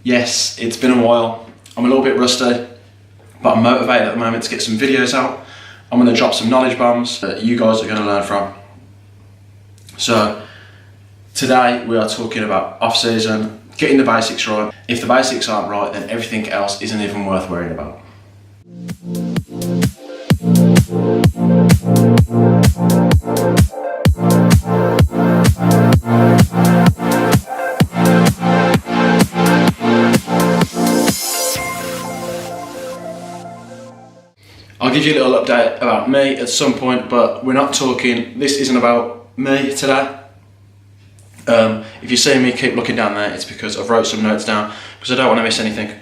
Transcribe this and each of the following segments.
Yes, it's been a while. I'm a little bit rusty, but I'm motivated at the moment to get some videos out. I'm going to drop some knowledge bombs that you guys are going to learn from. So today we are talking about off-season, getting the basics right. If the basics aren't right, then everything else isn't even worth worrying about. I'll give you a little update about me at some point, but we're not talking, this isn't about me today. If you see me keep looking down there, it's because I've wrote some notes down because I don't want to miss anything.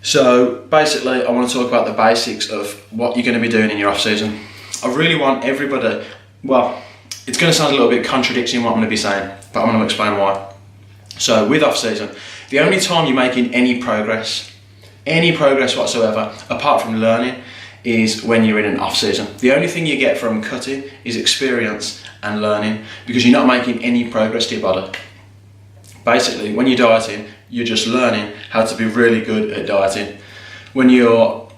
So basically I want to talk about the basics of what you're going to be doing in your off season. I really want everybody, well, it's going to sound a little bit contradicting what I'm going to be saying, but I'm going to explain why. So with off season, the only time you're making any progress whatsoever, apart from learning, is when you're in an off season. The only thing you get from cutting is experience and learning, because you're not making any progress to your body. Basically, when you're dieting, you're just learning how to be really good at dieting. When you're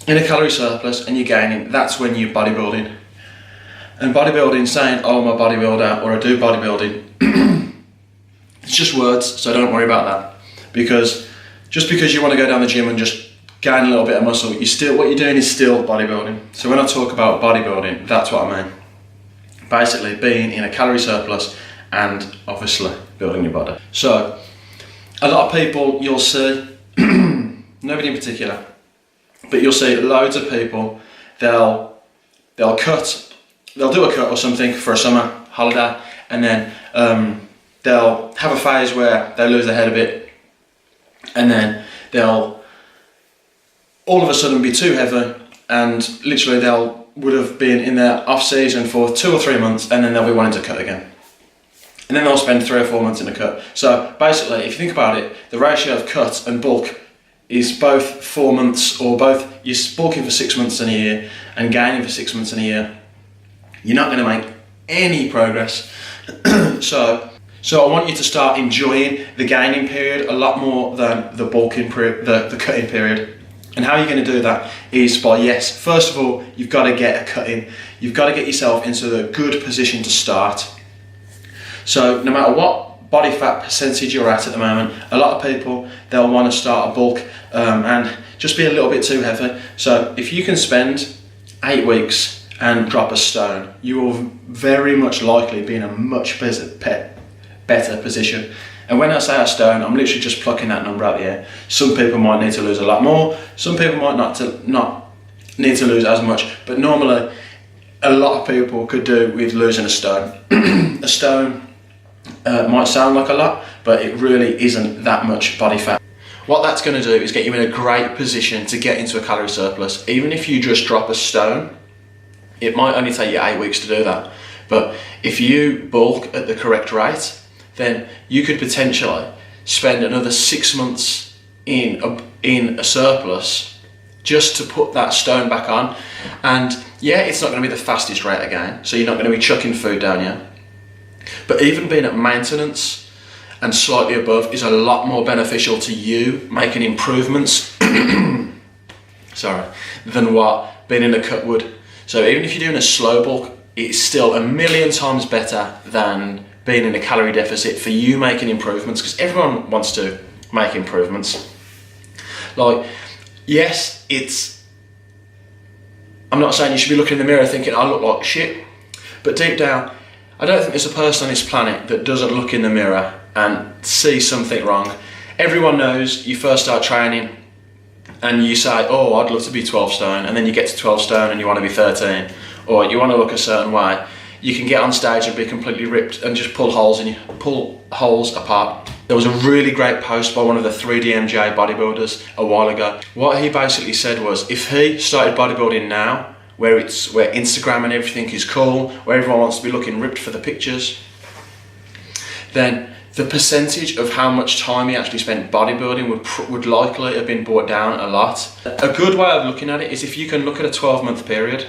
in a calorie surplus and you're gaining, that's when you're bodybuilding. And bodybuilding, saying, oh, I'm a bodybuilder or I do bodybuilding, it's just words, so don't worry about that. Because just because you want to go down the gym and just gain a little bit of muscle, what you're doing is still bodybuilding. So when I talk about bodybuilding, that's what I mean. Basically being in a calorie surplus and obviously building your body. So a lot of people you'll see, nobody in particular, but you'll see loads of people, they'll do a cut or something for a summer holiday, and then they'll have a phase where they lose their head a bit, and then they'll all of a sudden be too heavy, and literally would have been in their off season for 2 or 3 months, and then they'll be wanting to cut again. And then they'll spend 3 or 4 months in a cut. So basically, if you think about it, the ratio of cut and bulk is both 4 months, or both you're bulking for 6 months in a year and gaining for 6 months in a year. You're not going to make any progress. So I want you to start enjoying the gaining period a lot more than the bulking period, the cutting period. And how you're going to do that is by, yes, first of all, you've got to get a cut in. You've got to get yourself into the good position to start. So no matter what body fat percentage you're at the moment, a lot of people, they'll want to start a bulk and just be a little bit too heavy. So if you can spend 8 weeks and drop a stone, you will very much likely be in a much better position. And when I say a stone, I'm literally just plucking that number out of the air. Some people might need to lose a lot more, some people might not need to lose as much, but normally a lot of people could do with losing a stone. A stone might sound like a lot, but it really isn't that much body fat. What that's going to do is get you in a great position to get into a calorie surplus. Even if you just drop a stone, it might only take you 8 weeks to do that. But if you bulk at the correct rate, then you could potentially spend another 6 months in a surplus just to put that stone back on. And yeah, it's not going to be the fastest rate again, so you're not going to be chucking food down here. But even being at maintenance and slightly above is a lot more beneficial to you making improvements than what being in a cut would. So even if you're doing a slow bulk, it's still a million times better than being in a calorie deficit for you making improvements, because everyone wants to make improvements. Like, yes, I'm not saying you should be looking in the mirror thinking I look like shit, but deep down, I don't think there's a person on this planet that doesn't look in the mirror and see something wrong. Everyone knows you first start training and you say, oh, I'd love to be 12 stone, and then you get to 12 stone and you want to be 13, or you want to look a certain way. You can get on stage and be completely ripped and just pull holes apart. There was a really great post by one of the 3DMJ bodybuilders a while ago. What he basically said was, if he started bodybuilding now, where Instagram and everything is cool, where everyone wants to be looking ripped for the pictures, then the percentage of how much time he actually spent bodybuilding would likely have been brought down a lot. A good way of looking at it is if you can look at a 12-month period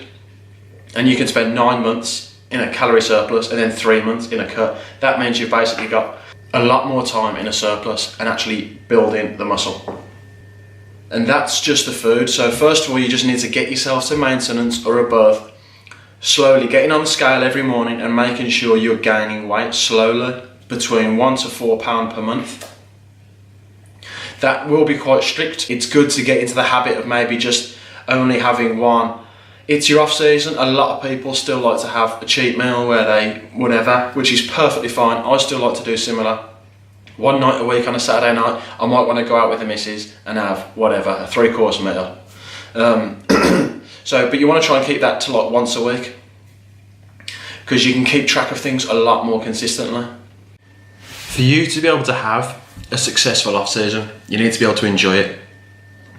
and you can spend 9 months in a calorie surplus and then 3 months in a cut. That means you've basically got a lot more time in a surplus and actually building the muscle. And that's just the food. So first of all, you just need to get yourself to maintenance or above, slowly getting on the scale every morning and making sure you're gaining weight slowly, between 1 to 4 pounds per month. That will be quite strict. It's good to get into the habit of maybe just only having one. It's your off season. A lot of people still like to have a cheat meal where they whatever, which is perfectly fine. I still like to do similar. One night a week on a Saturday night, I might want to go out with the missus and have whatever, a 3-course meal. But you want to try and keep that to like once a week, because you can keep track of things a lot more consistently. For you to be able to have a successful off season, you need to be able to enjoy it.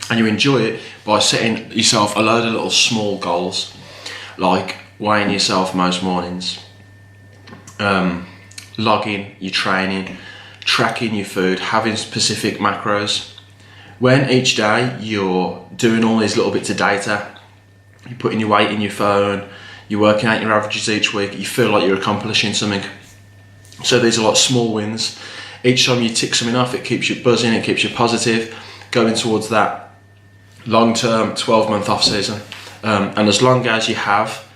And you enjoy it by setting yourself a load of little small goals, like weighing yourself most mornings, logging your training, tracking your food, having specific macros. When each day you're doing all these little bits of data, you're putting your weight in your phone, you're working out your averages each week, you feel like you're accomplishing something. So these are like small wins. Each time you tick something off, it keeps you buzzing, it keeps you positive, going towards that long-term 12-month off season. And as long as you have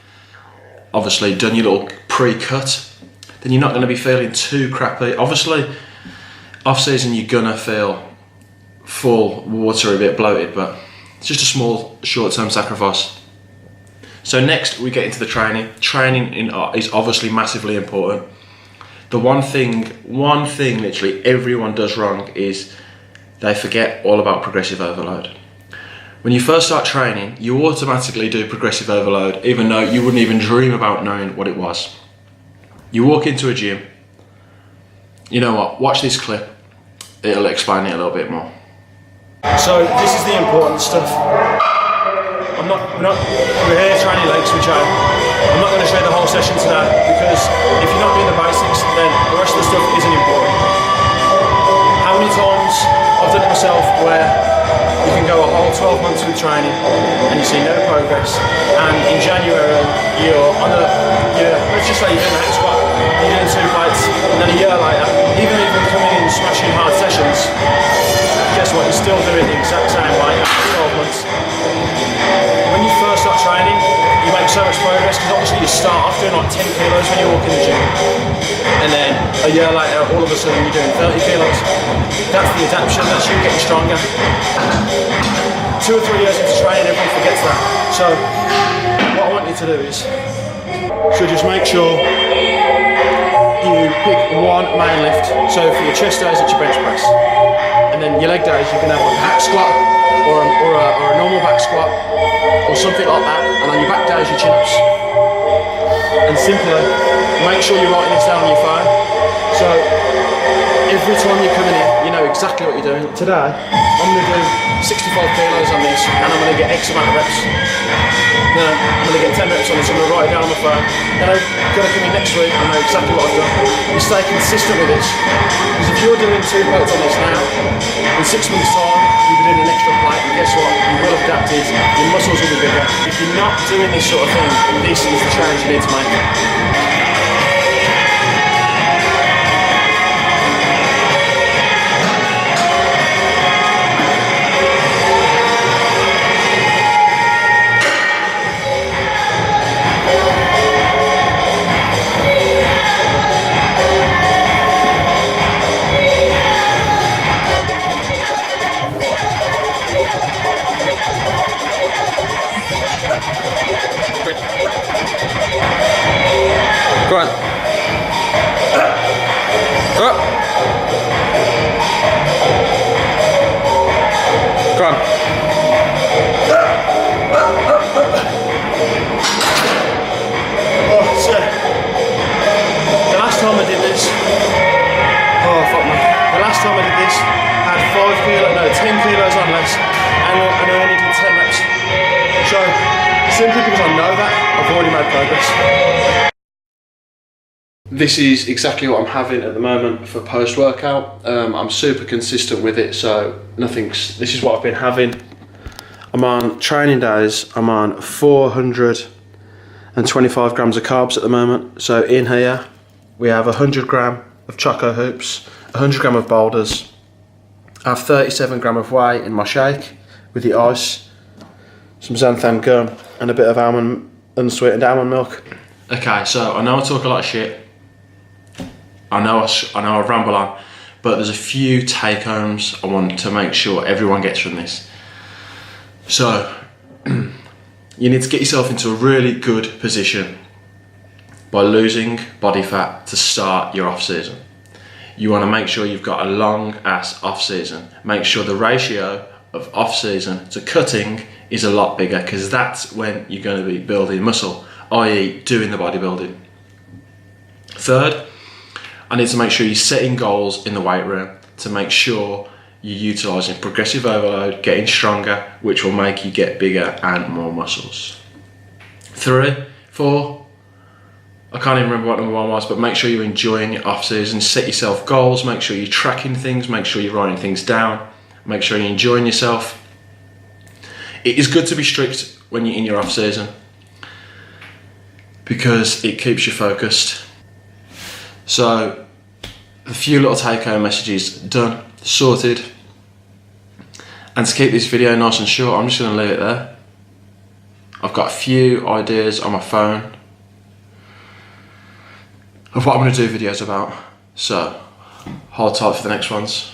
obviously done your little pre-cut, then you're not going to be feeling too crappy. Obviously off season you're gonna feel full, watery, a bit bloated, but it's just a small short-term sacrifice. So next we get into the training. Training is obviously massively important. The one thing literally everyone does wrong is they forget all about progressive overload. When you first start training, you automatically do progressive overload, even though you wouldn't even dream about knowing what it was. You walk into a gym, you know what, watch this clip, it'll explain it a little bit more. So this is the important stuff. We're here training legs with Joe. I'm not going to show you the whole session today, because if you're not doing the basics, then the rest of the stuff isn't important. How many times I've done it myself where you can go a whole 12 months with training and you see no progress, and in January let's just say you're doing a hack squat, you're doing 2 plates, and then a year later, even coming in and smashing hard sessions, guess what, you're still doing the exact same way after 12 months. When you first start training, you make so much progress, because obviously you start off doing like 10 kilos when you walk in the gym, and then a year later all of a sudden you're doing 30 kilos. That's the adaptation, that's you getting stronger. 2 or 3 years into training, everyone forgets that. So what I want you to do is, just make sure you pick one main lift. So for your chest days, it's your bench press, and then your leg days you can have like a hack squat or a normal back squat or something like that, and on your back days your chin-ups. And simply make sure you're writing this down on your phone, so every time you're coming in you know exactly what you're doing. Today I'm going to do 65 kilos on this and I'm going to get X amount of reps. Then I'm going to get 10 reps on this, I'm going to write it down on my phone. Then I'm going to come in next week and know exactly what I've done. You stay consistent with this, because if you're doing 2 plates on this now, in 6 months time you'll be doing an extra plate, and guess what, you will have adapted, your muscles will be bigger. If you're not doing this sort of thing, this is the change you need to make. Go on. Up. Go on. Oh, so the last time I did this, the last time I did this, I had 10 kilos on less, and I only did 10 reps. So simply because I know that, I've already made progress. This is exactly what I'm having at the moment for post-workout. I'm super consistent with it, so this is what I've been having. I'm on training days, I'm on 425 grams of carbs at the moment. So in here, we have 100 gram of Choco Hoops, 100 gram of boulders. I have 37 gram of whey in my shake with the ice, some xanthan gum, and a bit of almond, unsweetened almond milk. Okay, so I know I talk a lot of shit. I know I ramble on, but there's a few take homes I want to make sure everyone gets from this. So, you need to get yourself into a really good position by losing body fat to start your off season. You want to make sure you've got a long ass off season. Make sure the ratio of off season to cutting is a lot bigger, because that's when you're going to be building muscle, i.e. doing the bodybuilding. Third, I need to make sure you're setting goals in the weight room to make sure you're utilising progressive overload, getting stronger, which will make you get bigger and more muscles. 3, 4, I can't even remember what number 1 was, but make sure you're enjoying your off season. Set yourself goals, make sure you're tracking things, make sure you're writing things down, make sure you're enjoying yourself. It is good to be strict when you're in your off season because it keeps you focused. So, a few little take-home messages done, sorted. And to keep this video nice and short, I'm just going to leave it there. I've got a few ideas on my phone of what I'm going to do videos about. So, hold tight for the next ones.